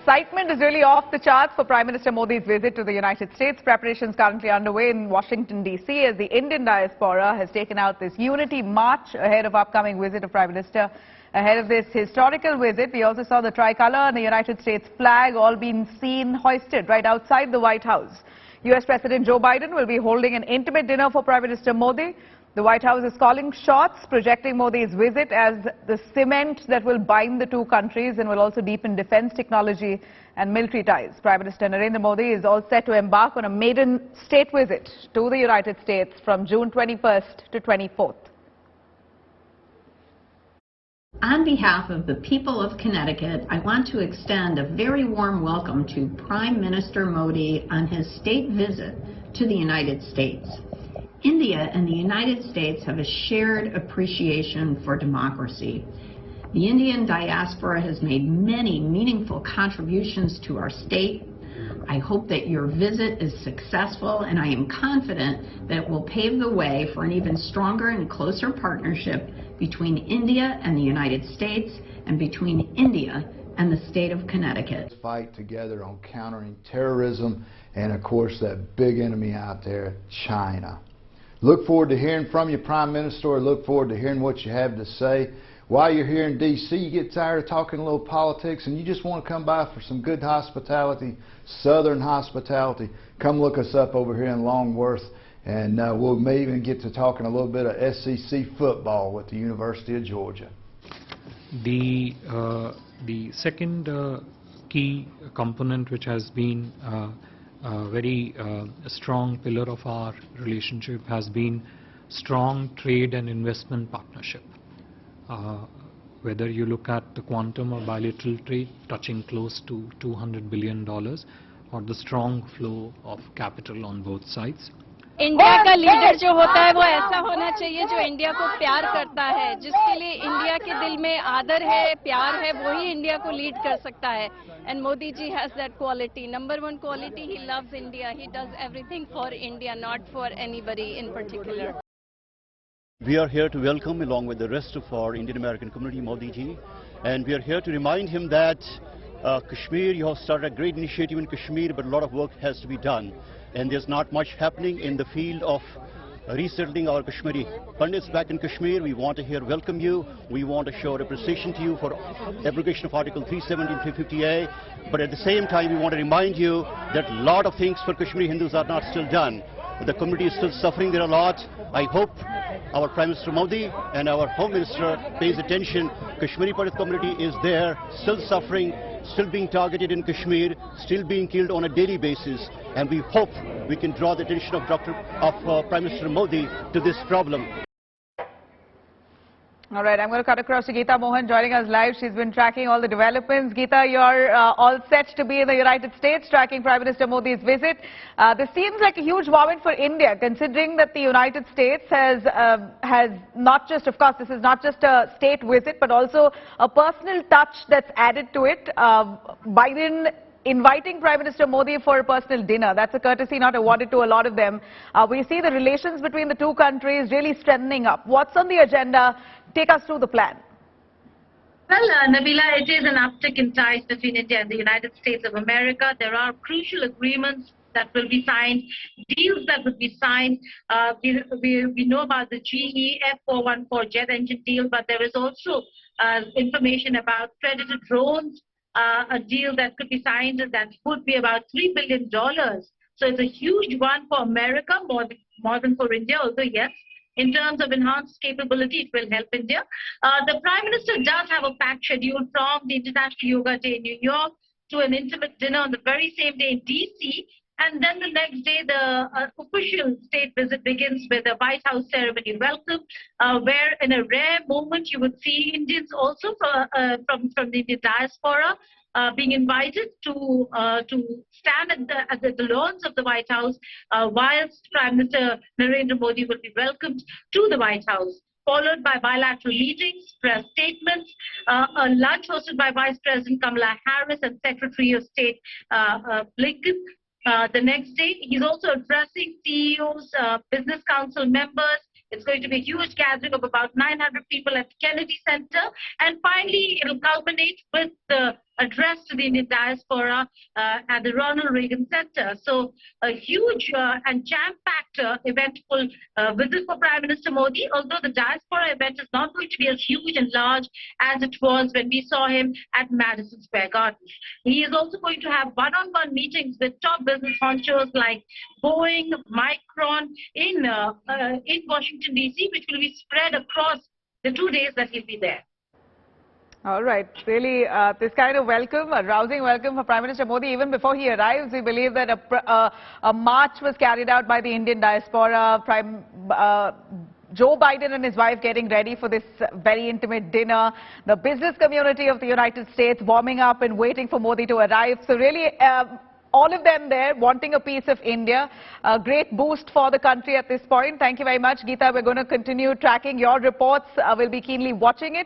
excitement is really off the charts for Prime Minister Modi's visit to the United States. Preparations currently underway in Washington, D.C. as the Indian diaspora has taken out this unity march ahead of upcoming visit of Prime Minister. Ahead of this historical visit, we also saw the tricolour and the United States flag all being seen hoisted right outside the White House. U.S. President Joe Biden will be holding an intimate dinner for Prime Minister Modi. The White House is calling shots, projecting Modi's visit as the cement that will bind the two countries and will also deepen defense technology and military ties. Prime Minister Narendra Modi is all set to embark on a maiden state visit to the United States from June 21st to 24th. On behalf of the people of Connecticut, I want to extend a very warm welcome to Prime Minister Modi on his state visit to the United States. India and the United States have a shared appreciation for democracy. The Indian diaspora has made many meaningful contributions to our state. I hope that your visit is successful, and I am confident that it will pave the way for an even stronger and closer partnership between India and the United States and between India and the state of Connecticut. Fight together on countering terrorism and, of course, that big enemy out there, China. Look forward to hearing from you, Prime Minister. Look forward to hearing what you have to say. While you're here in D.C., you get tired of talking a little politics and you just want to come by for some good hospitality, Southern hospitality, come look us up over here in Longworth, and we'll maybe even get to talking a little bit of SEC football with the University of Georgia. The second key component which has been a very strong pillar of our relationship has been strong trade and investment partnership. Whether you look at the quantum of bilateral trade touching close to $200 billion or the strong flow of capital on both sides. India का leader जो होता है वो ऐसा होना चाहिए जो India को प्यार करता है, जिसके लिए इंडिया के दिल में आदर है, प्यार है, वही इंडिया को लीड कर सकता है. And Modi ji has that quality. Number one quality, he loves India. He does everything for India, not for anybody in particular. We are here to welcome, along with the rest of our Indian American community, Modi ji, and we are here to remind him that Kashmir, you have started a great initiative in Kashmir, but a lot of work has to be done. And there's not much happening in the field of resettling our Kashmiri Pandits back in Kashmir. We want to here welcome you. We want to show appreciation to you for abrogation of Article 370 and 350A. But at the same time, we want to remind you that a lot of things for Kashmiri Hindus are not still done. The community is still suffering there a lot. I hope our Prime Minister Modi and our Home Minister pays attention. Kashmiri Pandit community is there, still suffering, still being targeted in Kashmir, still being killed on a daily basis, and we hope we can draw the attention of Prime Minister Modi to this problem. All right, I'm going to cut across to Geeta Mohan joining us live. She's been tracking all the developments. Geeta, you're all set to be in the United States tracking Prime Minister Modi's visit. This seems like a huge moment for India, considering that the United States has not just, of course, this is not just a state visit, but also a personal touch that's added to it. Biden inviting Prime Minister Modi for a personal dinner. That's a courtesy not awarded to a lot of them. We see the relations between the two countries really strengthening up. What's on the agenda? Take us through the plan. Well, Nabila, it is an uptick in ties between India and the United States of America. There are crucial agreements that will be signed, deals that would be signed. We know about the GE F414 jet engine deal, but there is also information about Predator drones, a deal that could be signed that would be about $3 billion. So it's a huge one for America, more than for India, although yes, in terms of enhanced capability, it will help India. The Prime Minister does have a packed schedule from the International Yoga Day in New York to an intimate dinner on the very same day in D.C. And then the next day, the official state visit begins with a White House ceremony welcome, where in a rare moment you would see Indians also from the Indian diaspora being invited to stand at the lawns of the White House whilst Prime Minister Narendra Modi will be welcomed to the White House, followed by bilateral meetings, press statements, a lunch hosted by Vice President Kamala Harris and Secretary of State Blinken. The next day, he's also addressing CEOs, business council members. It's going to be a huge gathering of about 900 people at Kennedy Center. And finally, it will culminate with the address to the Indian diaspora at the Ronald Reagan Center. So a huge and jam-packed eventful visit for Prime Minister Modi, although the diaspora event is not going to be as huge and large as it was when we saw him at Madison Square Garden. He is also going to have one-on-one meetings with top business honchos like Boeing, Micron in Washington, D.C., which will be spread across the 2 days that he'll be there. All right. Really, this kind of welcome, a rousing welcome for Prime Minister Modi. Even before he arrives, we believe that a march was carried out by the Indian diaspora. Joe Biden and his wife getting ready for this very intimate dinner. The business community of the United States warming up and waiting for Modi to arrive. So really, all of them there wanting a piece of India. A great boost for the country at this point. Thank you very much, Geeta. We're going to continue tracking your reports. We'll be keenly watching it.